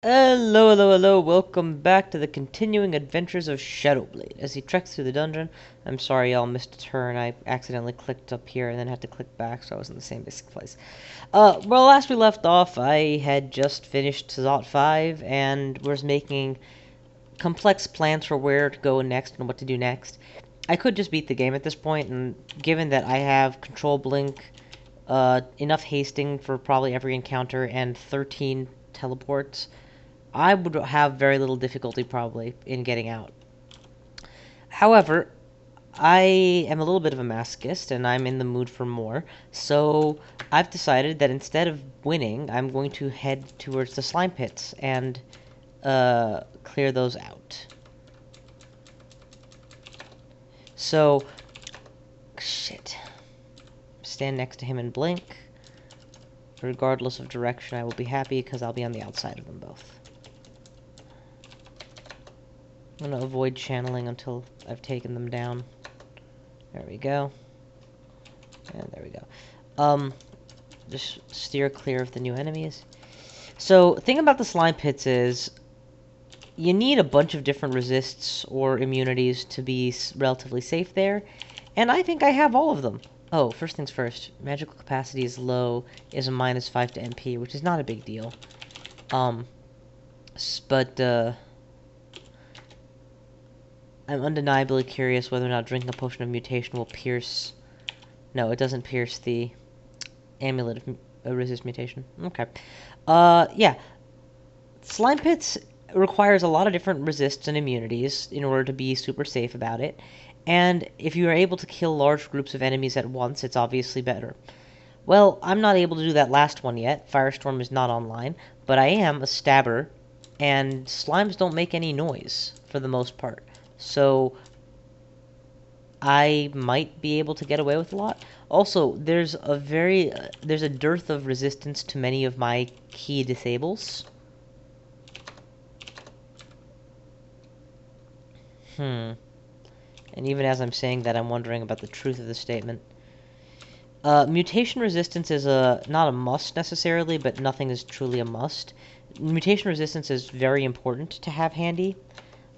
Hello, hello, hello, welcome back to the continuing adventures of Shadowblade. As he treks through the dungeon, I'm sorry y'all missed a turn, I accidentally clicked up here and then had to click back, so I was in the same basic place. Well, last we left off, I had just finished Zot 5, and was making complex plans for where to go next and what to do next. I could just beat the game at this point, and given that I have Control Blink, enough hasting for probably every encounter, and 13 teleports, I would have very little difficulty probably in getting out. However, I am a little bit of a masochist and I'm in the mood for more, so I've decided that instead of winning, I'm going to head towards the slime pits and clear those out. So, shit. Stand next to him and blink. Regardless of direction, I will be happy because I'll be on the outside of them both. I'm going to avoid channeling until I've taken them down. There we go. And there we go. Just steer clear of the new enemies. So, the thing about the slime pits is, you need a bunch of different resists or immunities to be relatively safe there, and I think I have all of them. Oh, first things first, magical capacity is low, is a -5 to MP, which is not a big deal. But, I'm undeniably curious whether or not drinking a potion of mutation will pierce... No, it doesn't pierce the amulet of resist mutation. Okay. Yeah. Slime Pits requires a lot of different resists and immunities in order to be super safe about it. And if you are able to kill large groups of enemies at once, it's obviously better. Well, I'm not able to do that last one yet. Firestorm is not online. But I am a stabber, and slimes don't make any noise, for the most part. So, I might be able to get away with a lot. Also, there's a dearth of resistance to many of my key disables. And even as I'm saying that, I'm wondering about the truth of the statement. Mutation resistance is not a must necessarily, but nothing is truly a must. Mutation resistance is very important to have handy.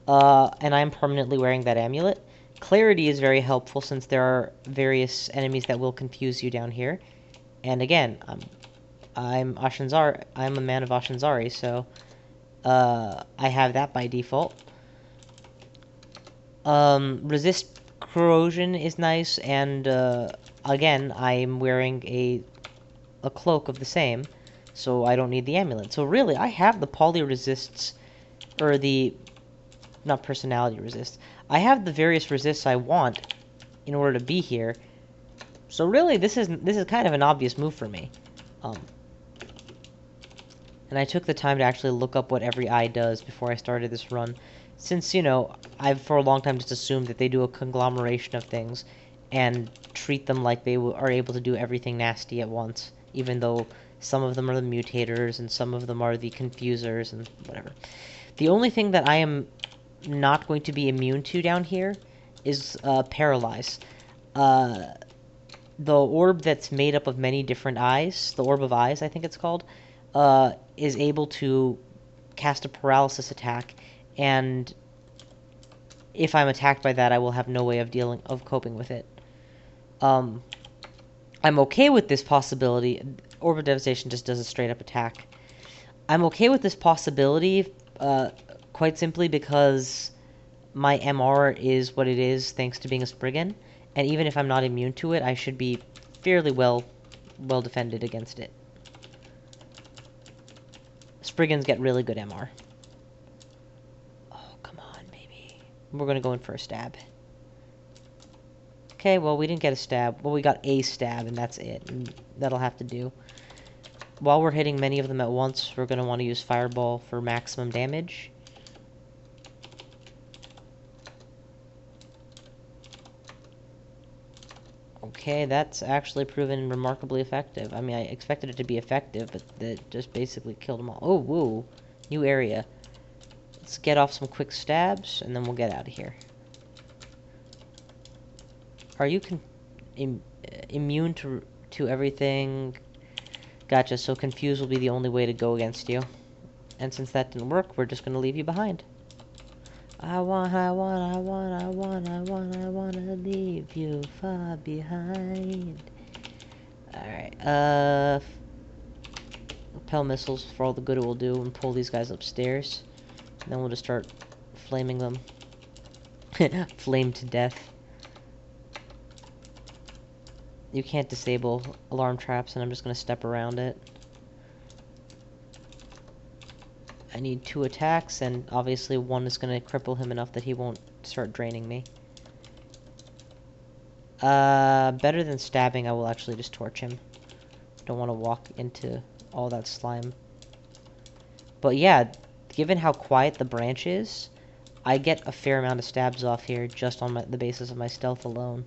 And I'm permanently wearing that amulet. Clarity is very helpful since there are various enemies that will confuse you down here. And again, I'm Ashanzari. I'm a man of Ashanzari, so I have that by default. Resist corrosion is nice, and again, I'm wearing a cloak of the same, so I don't need the amulet. So really, I have the poly resists, or the not personality resist. I have the various resists I want in order to be here. So really, this is kind of an obvious move for me. And I took the time to actually look up what every eye does before I started this run, since, you know, I've for a long time just assumed that they do a conglomeration of things and treat them like they are able to do everything nasty at once, even though some of them are the mutators and some of them are the confusers and whatever. The only thing that I am not going to be immune to down here is Paralyze. The orb that's made up of many different eyes, the Orb of Eyes, I think it's called, is able to cast a paralysis attack, and if I'm attacked by that, I will have no way of coping with it. I'm okay with this possibility. Orb of Devastation just does a straight-up attack. I'm okay with this possibility, quite simply because my MR is what it is thanks to being a Spriggan, and even if I'm not immune to it, I should be fairly well defended against it. Spriggans get really good MR. Oh, come on, baby. We're gonna go in for a stab. Okay, well, we didn't get a stab. Well, we got a stab, and that's it. And that'll have to do. While we're hitting many of them at once, we're gonna want to use Fireball for maximum damage. Okay, that's actually proven remarkably effective. I mean, I expected it to be effective, but it just basically killed them all. Oh, woo. New area. Let's get off some quick stabs, and then we'll get out of here. Are you immune to everything? Gotcha, so Confuse will be the only way to go against you. And since that didn't work, we're just gonna leave you behind. I wanna leave you far behind. Alright, repel missiles for all the good it will do and pull these guys upstairs. And then we'll just start flaming them. Flame to death. You can't disable alarm traps, and I'm just gonna step around it. I need 2 attacks, and obviously one is gonna cripple him enough that he won't start draining me. Better than stabbing, I will actually just torch him. Don't want to walk into all that slime. But yeah, given how quiet the branch is, I get a fair amount of stabs off here just on the basis of my stealth alone.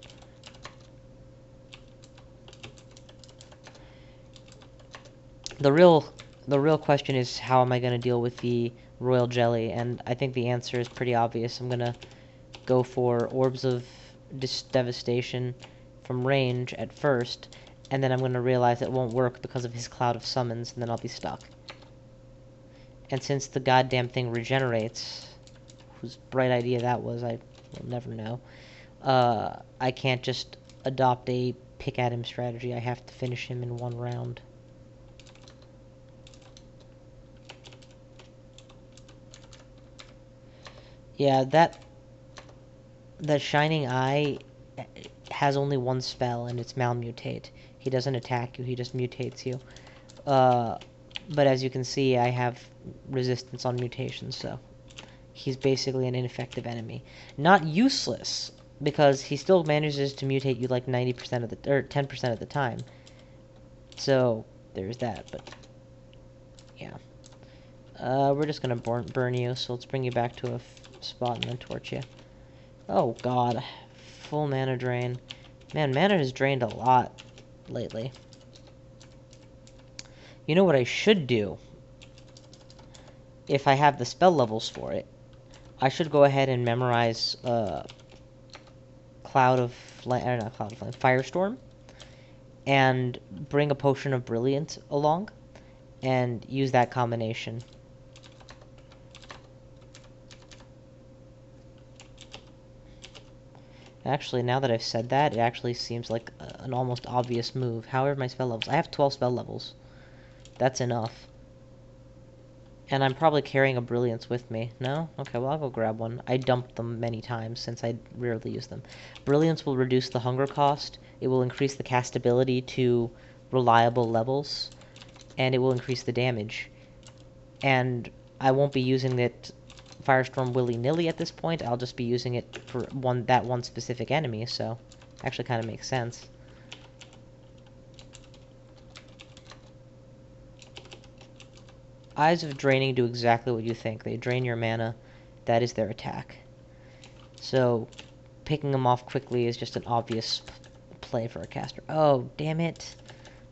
The real question is, how am I going to deal with the royal jelly? And I think the answer is pretty obvious. I'm going to go for orbs of devastation from range at first, and then I'm going to realize it won't work because of his cloud of summons, and then I'll be stuck. And since the goddamn thing regenerates, whose bright idea that was, I will never know, I can't just adopt a pick at him strategy. I have to finish him in one round. Yeah, that Shining Eye has only one spell, and it's Malmutate. He doesn't attack you, he just mutates you. But as you can see, I have resistance on mutations, so he's basically an ineffective enemy. Not useless, because he still manages to mutate you like 90% of the, or 10% of the time. So, there's that, but yeah. We're just gonna burn you, so let's bring you back to a spot and then torch you. Oh god, full mana drain. Man, mana has drained a lot lately. You know what I should do? If I have the spell levels for it, I should go ahead and memorize Firestorm, and bring a Potion of Brilliant along, and use that combination. Actually, now that I've said that, it actually seems like an almost obvious move. How are my spell levels? I have 12 spell levels. That's enough. And I'm probably carrying a Brilliance with me. No? Okay, well, I'll go grab one. I dumped them many times, since I rarely use them. Brilliance will reduce the hunger cost. It will increase the castability to reliable levels. And it will increase the damage. And I won't be using it Firestorm willy-nilly at this point. I'll just be using it for that one specific enemy, so actually kind of makes sense. Eyes of Draining do exactly what you think. They drain your mana. That is their attack. So picking them off quickly is just an obvious play for a caster. Oh, damn it.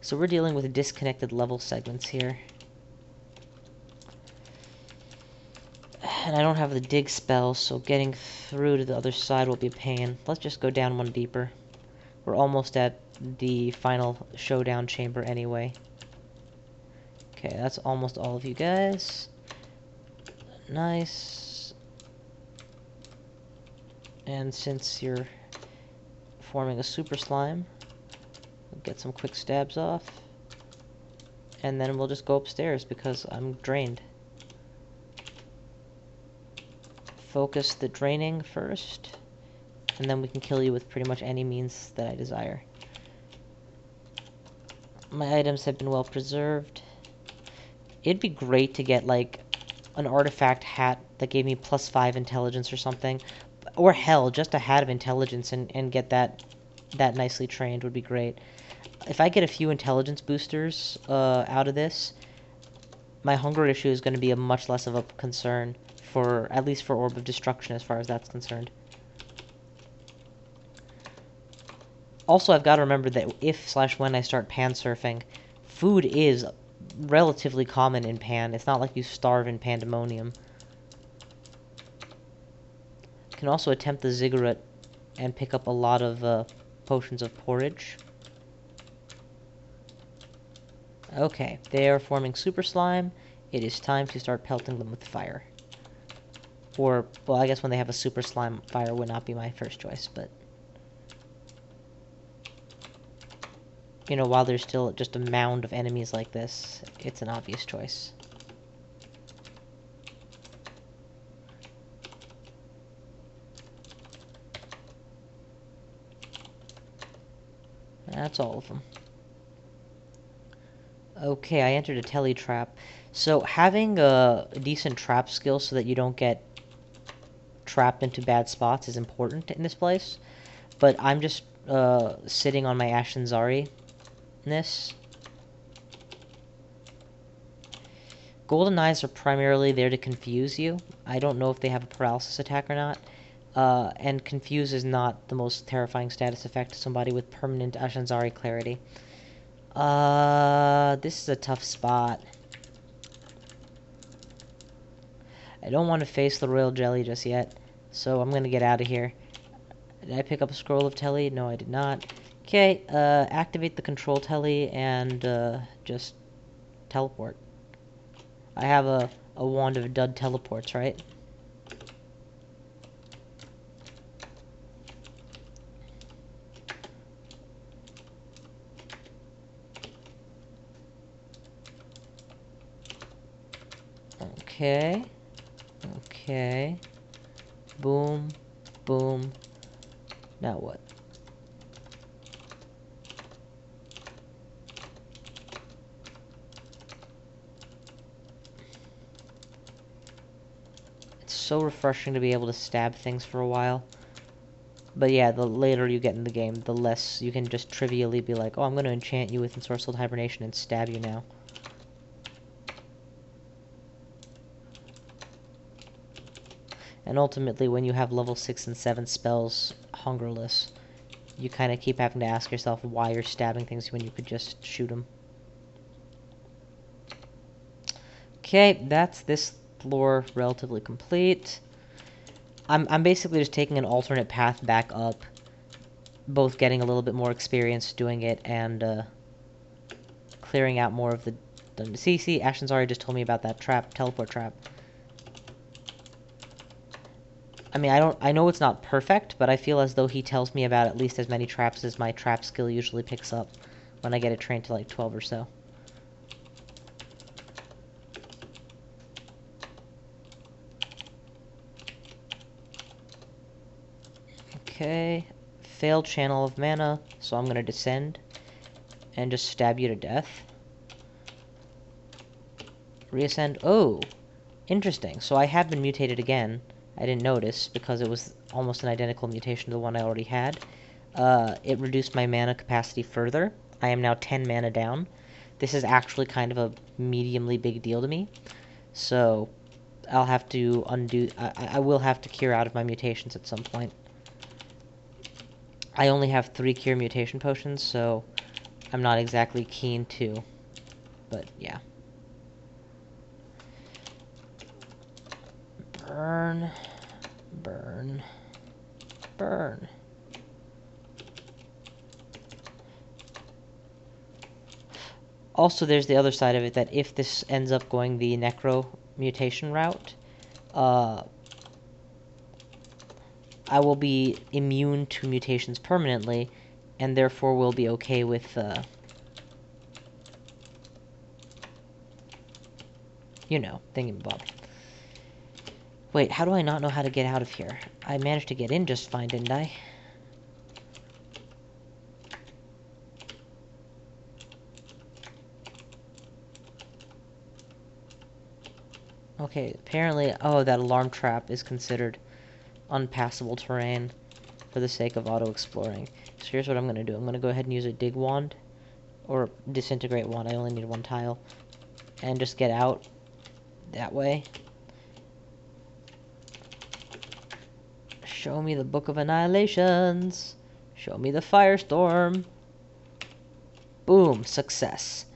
So we're dealing with disconnected level segments here. And I don't have the dig spell, so getting through to the other side will be a pain. Let's just go down one deeper. We're almost at the final showdown chamber anyway. Okay, that's almost all of you guys. Nice. And since you're forming a super slime, we'll get some quick stabs off. And then we'll just go upstairs because I'm drained. Focus the draining first, and then we can kill you with pretty much any means that I desire. My items have been well preserved. It'd be great to get, like, an artifact hat that gave me +5 intelligence or something. Or hell, just a hat of intelligence and get that nicely trained would be great. If I get a few intelligence boosters out of this, my hunger issue is going to be a much less of a concern. At least for Orb of Destruction, as far as that's concerned. Also, I've got to remember that if/when I start pan surfing, food is relatively common in Pan. It's not like you starve in Pandemonium. You can also attempt the Ziggurat and pick up a lot of potions of porridge. Okay, they are forming Super Slime, it is time to start pelting them with fire. Or, well, I guess when they have a super slime, fire would not be my first choice, but... You know, while there's still just a mound of enemies like this, it's an obvious choice. That's all of them. Okay, I entered a telly trap. So having a decent trap skill so that you don't get trapped into bad spots is important in this place. But I'm just sitting on my Ashanzari-ness. Golden Eyes are primarily there to confuse you. I don't know if they have a paralysis attack or not. And Confuse is not the most terrifying status effect to somebody with permanent Ashanzari clarity. This is a tough spot. I don't want to face the royal jelly just yet, so I'm gonna get out of here. Did I pick up a scroll of telly? No, I did not. Okay, activate the control telly and just teleport. I have a wand of dud teleports, right? Okay. Okay. Boom. Boom. Now what? It's so refreshing to be able to stab things for a while. But yeah, the later you get in the game, the less you can just trivially be like, oh, I'm going to enchant you with Ensorcelled Hibernation and stab you now. And ultimately, when you have level 6 and 7 spells hungerless, you kind of keep having to ask yourself why you're stabbing things when you could just shoot them. Okay, that's this floor relatively complete. I'm basically just taking an alternate path back up, both getting a little bit more experience doing it and clearing out more of the... See, Ashanzari just told me about that trap, teleport trap. I mean, I know it's not perfect, but I feel as though he tells me about at least as many traps as my trap skill usually picks up when I get it trained to like 12 or so. Okay, failed channel of mana, so I'm gonna descend and just stab you to death. Reascend. Oh, interesting. So I have been mutated again. I didn't notice because it was almost an identical mutation to the one I already had. It reduced my mana capacity further. I am now 10 mana down. This is actually kind of a mediumly big deal to me. So I'll have to undo... I will have to cure out of my mutations at some point. I only have 3 cure mutation potions, so I'm not exactly keen to. But yeah. Burn, burn, burn. Also, there's the other side of it, that if this ends up going the necro mutation route, I will be immune to mutations permanently, and therefore will be okay with, you know, thingamabob. Wait, how do I not know how to get out of here? I managed to get in just fine, didn't I? Okay, apparently... Oh, that alarm trap is considered unpassable terrain for the sake of auto-exploring. So here's what I'm going to do. I'm going to go ahead and use a dig wand. Or disintegrate wand. I only need 1 tile. And just get out that way. Show me the Book of Annihilations. Show me the Firestorm. Boom, success.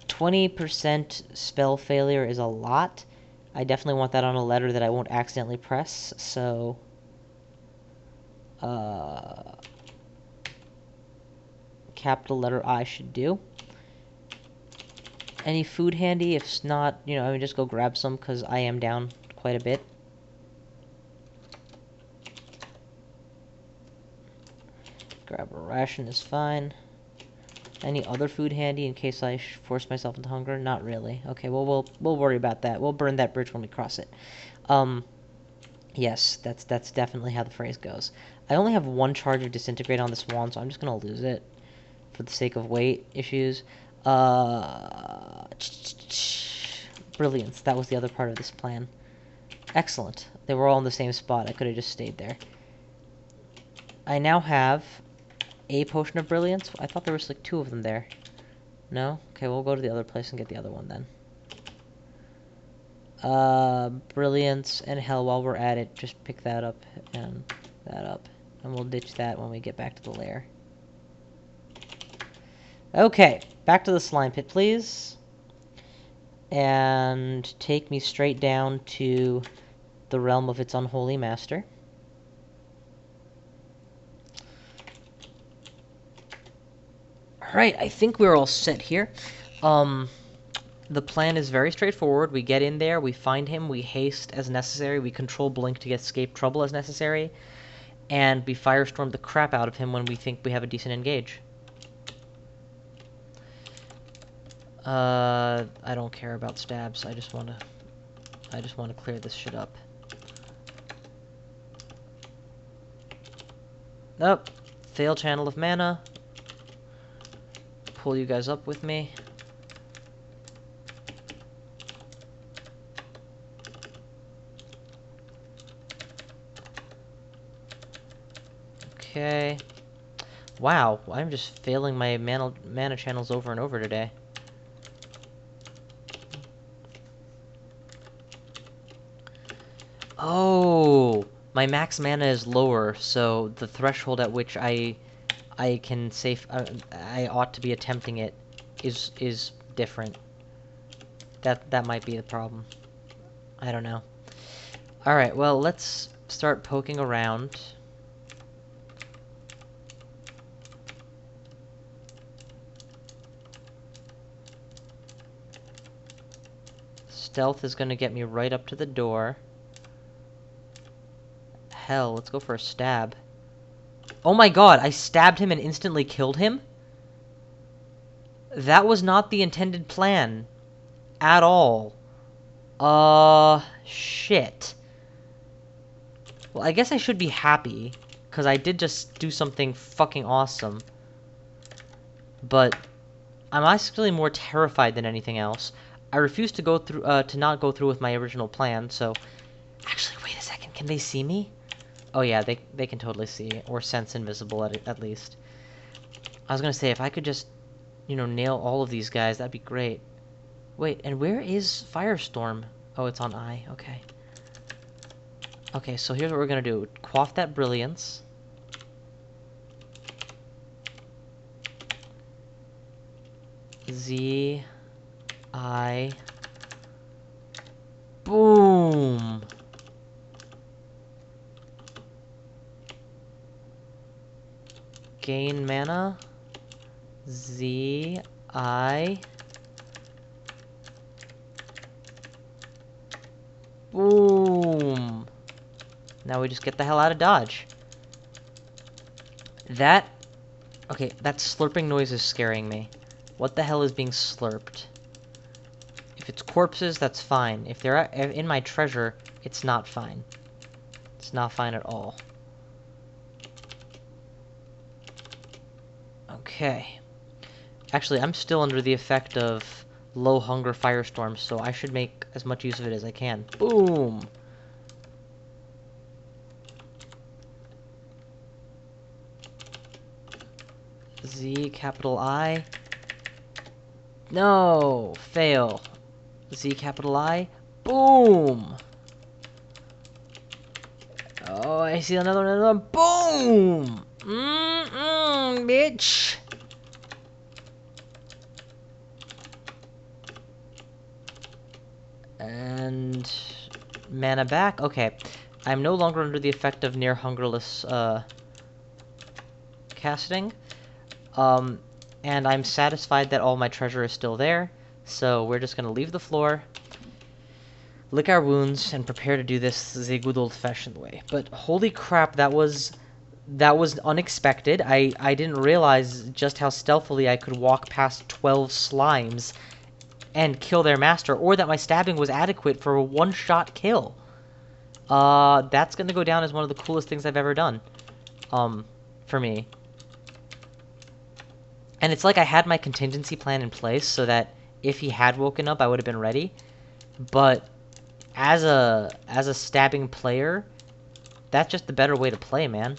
20% spell failure is a lot. I definitely want that on a letter that I won't accidentally press, so... capital letter I should do. Any food handy? If not, you know, I mean, just go grab some, because I am down quite a bit. Grab a ration is fine. Any other food handy in case I force myself into hunger? Not really. Okay, well, we'll worry about that. We'll burn that bridge when we cross it. Yes, that's definitely how the phrase goes. I only have one charge of Disintegrate on this wand, so I'm just gonna lose it for the sake of weight issues. Brilliance. That was the other part of this plan. Excellent. They were all in the same spot. I could have just stayed there. I now have a potion of brilliance. I thought there was like 2 of them there. No? Okay, we'll go to the other place and get the other one then. Brilliance and hell, while we're at it, just pick that up and that up. And we'll ditch that when we get back to the lair. Okay, back to the slime pit, please. And take me straight down to the realm of its unholy master. Alright, I think we're all set here. The plan is very straightforward. We get in there, we find him, we haste as necessary, we control Blink to escape trouble as necessary, and we firestorm the crap out of him when we think we have a decent engage. I don't care about stabs. I just want to clear this shit up. Nope. Fail channel of mana. Pull you guys up with me. Okay. Wow, I'm just failing my mana channels over and over today. Oh, my max mana is lower, so the threshold at which I can I ought to be attempting it is different. That might be the problem. I don't know. All right, well, let's start poking around. Stealth is going to get me right up to the door. Hell, let's go for a stab. Oh my god, I stabbed him and instantly killed him? That was not the intended plan. At all. Shit. Well, I guess I should be happy, because I did just do something fucking awesome. But I'm actually more terrified than anything else. I refuse to go through, to not go through with my original plan, so... Actually, wait a second, can they see me? Oh yeah, they can totally see, or sense invisible at least. I was gonna say, if I could just, you know, nail all of these guys, that'd be great. Wait, and where is Firestorm? Oh, it's on I, okay. Okay, so here's what we're gonna do. Quaff that brilliance. Z... I... Boom! Gain mana. Z... I... Boom! Now we just get the hell out of dodge. That... Okay, that slurping noise is scaring me. What the hell is being slurped? If it's corpses, that's fine. If they're in my treasure, it's not fine. It's not fine at all. Okay. Actually, I'm still under the effect of low hunger firestorms, so I should make as much use of it as I can. Boom! Z, capital I. No! Fail. Z, capital I. Boom! Oh, I see another one. Boom! Bitch! And... mana back? Okay. I'm no longer under the effect of near hungerless, casting. And I'm satisfied that all my treasure is still there. So we're just gonna leave the floor, lick our wounds, and prepare to do this the good old-fashioned way. But holy crap, that was unexpected. I didn't realize just how stealthily I could walk past 12 slimes and kill their master, or that my stabbing was adequate for a one-shot kill. That's gonna go down as one of the coolest things I've ever done. For me. And it's like I had my contingency plan in place so that if he had woken up, I would have been ready. But as a stabbing player, that's just the better way to play, man.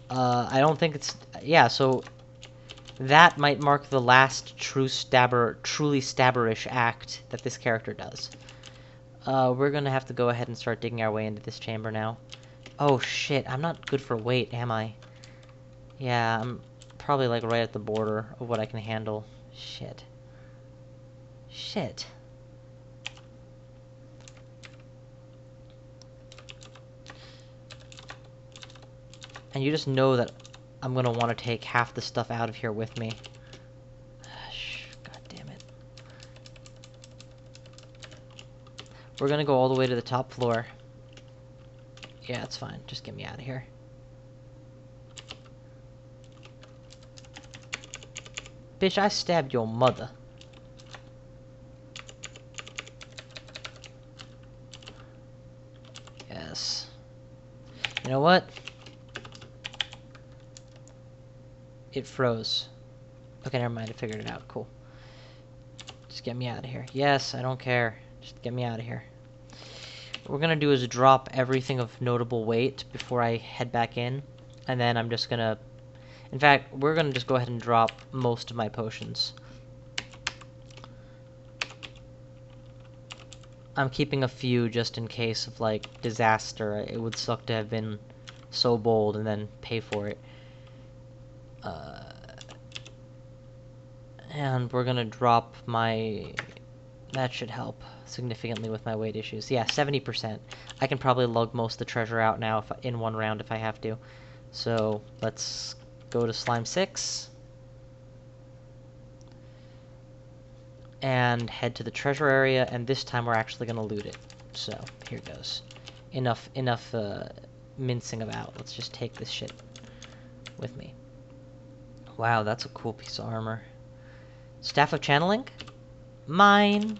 I don't think it's... Yeah, so that might mark the last truly stabberish act that this character does. We're gonna have to go ahead and start digging our way into this chamber now. Oh shit, I'm not good for weight, am I? Yeah, I'm probably like right at the border of what I can handle. Shit. Shit. And you just know that I'm gonna want to take half the stuff out of here with me. God damn it. We're gonna go all the way to the top floor. Yeah, it's fine. Just get me out of here. Bitch, I stabbed your mother. Yes. You know what? It froze. Okay, never mind. I figured it out. Cool. Just get me out of here. Yes, I don't care. Just get me out of here. What we're gonna do is drop everything of notable weight before I head back in. And then I'm just gonna... In fact, we're gonna just go ahead and drop most of my potions. I'm keeping a few just in case of, like, disaster. It would suck to have been so bold and then pay for it. And we're gonna drop my... That should help significantly with my weight issues. Yeah, 70%. I can probably lug most of the treasure out now in one round if I have to. So, let's go to Slime 6. And head to the treasure area, and this time we're actually gonna loot it. So, here goes. Enough mincing about. Let's just take this shit with me. Wow, that's a cool piece of armor. Staff of Channeling? Mine!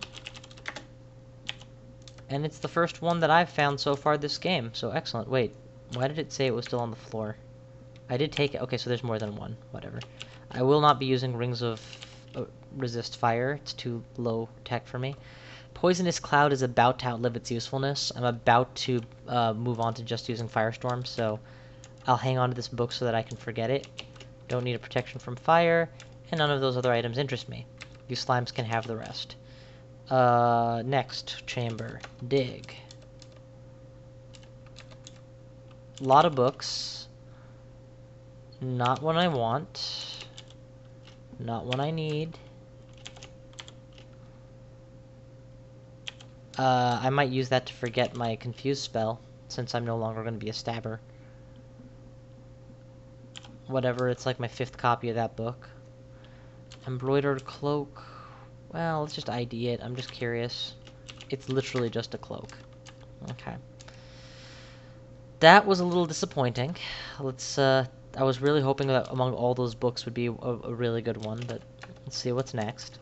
And it's the first one that I've found so far this game, so excellent. Wait, why did it say it was still on the floor? I did take it. Okay, so there's more than one. Whatever. I will not be using Rings of Resist Fire. It's too low tech for me. Poisonous Cloud is about to outlive its usefulness. I'm about to move on to just using Firestorm, so I'll hang on to this book so that I can forget it. Don't need a protection from fire, and none of those other items interest me. You slimes can have the rest. Next chamber. Dig. Lot of books. Not one I want. Not one I need. I might use that to forget my confuse spell, since I'm no longer going to be a stabber. Whatever, it's like my 5th copy of that book. Embroidered cloak. Well, let's just ID it. I'm just curious. It's literally just a cloak. Okay. That was a little disappointing. Let's, I was really hoping that among all those books would be a really good one, but let's see what's next.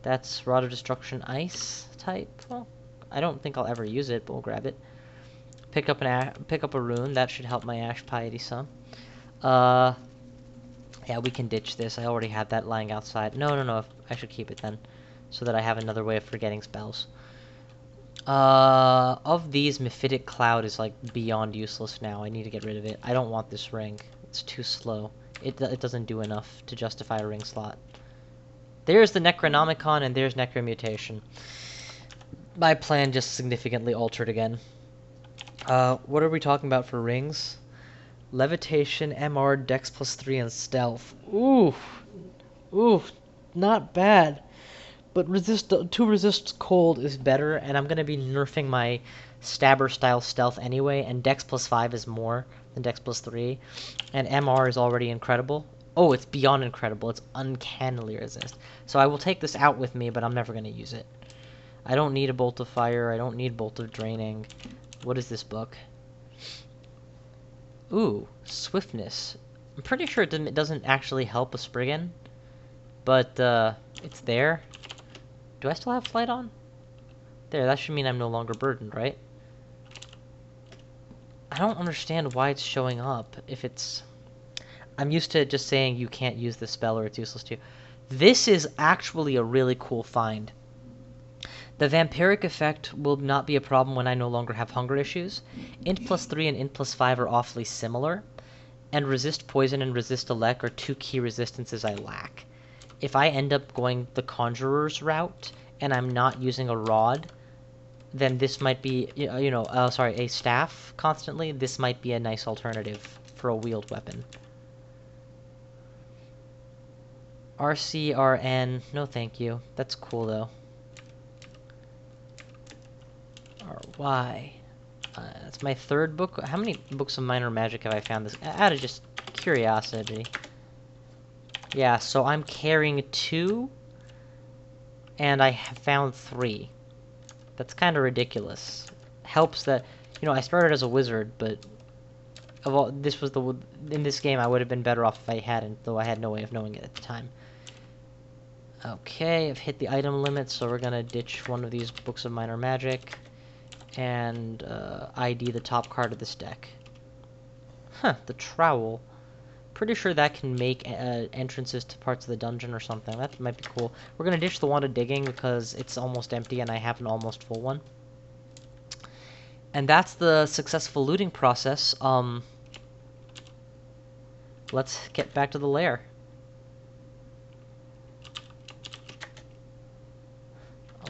That's Orb of Destruction Ice type. Well, I don't think I'll ever use it, but we'll grab it. Pick up a rune. That should help my Ash Piety some. Yeah, we can ditch this. I already have that lying outside. No. I should keep it then, so that I have another way of forgetting spells. Of these, Mephitic Cloud is like beyond useless now. I need to get rid of it. I don't want this ring. It's too slow. It doesn't do enough to justify a ring slot. There's the Necronomicon, and there's Necromutation. My plan just significantly altered again. What are we talking about for rings? Levitation, MR, Dex +3, and Stealth. Ooh, not bad. But resist cold is better, and I'm gonna be nerfing my stabber style stealth anyway. And Dex +5 is more than Dex +3, and MR is already incredible. Oh, it's beyond incredible. It's uncannily resist. So I will take this out with me, but I'm never going to use it. I don't need a Bolt of Fire. I don't need Bolt of Draining. What is this book? Ooh, Swiftness. I'm pretty sure it doesn't actually help a Spriggan, but it's there. Do I still have Flight on? There, that should mean I'm no longer burdened, right? I don't understand why it's showing up if it's... I'm used to just saying you can't use this spell or it's useless to you. This is actually a really cool find. The vampiric effect will not be a problem when I no longer have hunger issues. Int +3 and Int +5 are awfully similar, and resist poison and resist elect are two key resistances I lack. If I end up going the Conjurer's route and I'm not using a rod, then this might be, a staff constantly. This might be a nice alternative for a wheeled weapon. RCRN, no thank you. That's cool though. RY. That's my third book. How many books of minor magic have I found this? Out of just curiosity. Yeah, so I'm carrying 2, and I have found 3. That's kind of ridiculous. Helps that, I started as a wizard, but in this game I would have been better off if I hadn't, though I had no way of knowing it at the time. Okay, I've hit the item limit, so we're gonna ditch one of these books of minor magic and ID the top card of this deck. Huh, the trowel. Pretty sure that can make entrances to parts of the dungeon or something. That might be cool. We're gonna ditch the wand of digging because it's almost empty and I have an almost full one. And that's the successful looting process. Let's get back to the lair.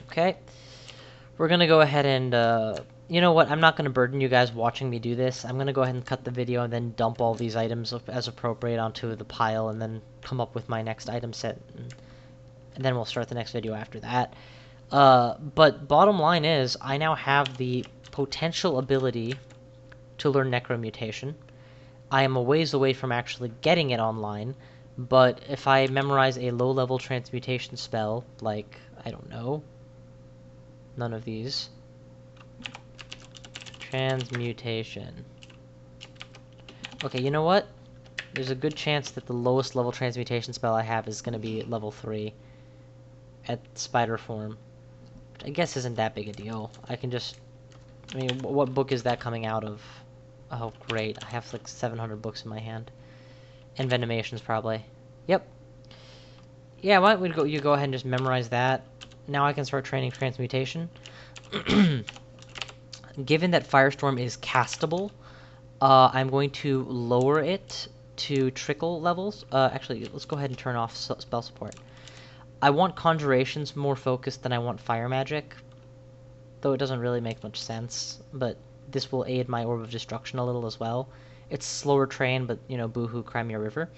Okay. We're gonna go ahead and, you know what, I'm not gonna burden you guys watching me do this. I'm gonna go ahead and cut the video and then dump all these items as appropriate onto the pile and then come up with my next item set. And then we'll start the next video after that. But bottom line is, I now have the potential ability to learn Necromutation. I am a ways away from actually getting it online, but if I memorize a low-level transmutation spell, like, I don't know, none of these. Transmutation. Okay, you know what? There's a good chance that the lowest level transmutation spell I have is going to be level 3 at spider form. Which I guess isn't that big a deal. I can just... I mean, what book is that coming out of? Oh, great. I have like 700 books in my hand. And Venomations, probably. Yep. Yeah, why don't you go ahead and just memorize that. Now I can start training Transmutation. Given that Firestorm is castable, I'm going to lower it to trickle levels. Actually, let's go ahead and turn off spell support. I want Conjurations more focused than I want Fire Magic, though it doesn't really make much sense, but this will aid my Orb of Destruction a little as well. It's slower train, but, boohoo, Crimea River.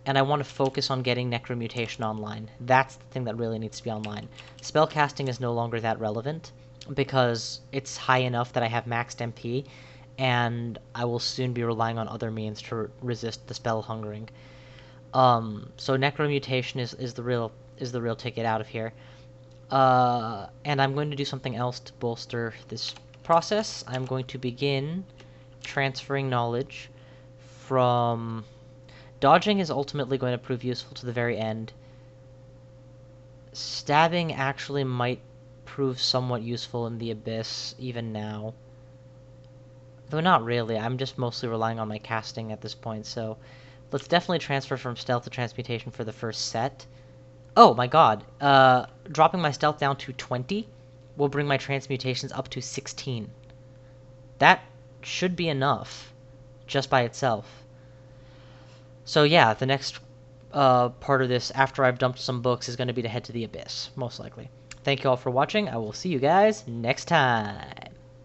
And I want to focus on getting Necromutation online. That's the thing that really needs to be online. Spellcasting is no longer that relevant, because it's high enough that I have maxed MP, and I will soon be relying on other means to resist the spell hungering. So Necromutation is the real ticket out of here. And I'm going to do something else to bolster this process. I'm going to begin transferring knowledge from... Dodging is ultimately going to prove useful to the very end. Stabbing actually might prove somewhat useful in the Abyss, even now. Though not really, I'm just mostly relying on my casting at this point, so... Let's definitely transfer from Stealth to Transmutation for the first set. Oh my god, dropping my Stealth down to 20 will bring my Transmutations up to 16. That should be enough, just by itself. So yeah, the next part of this, after I've dumped some books, is going to be to head to the Abyss, most likely. Thank you all for watching. I will see you guys next time.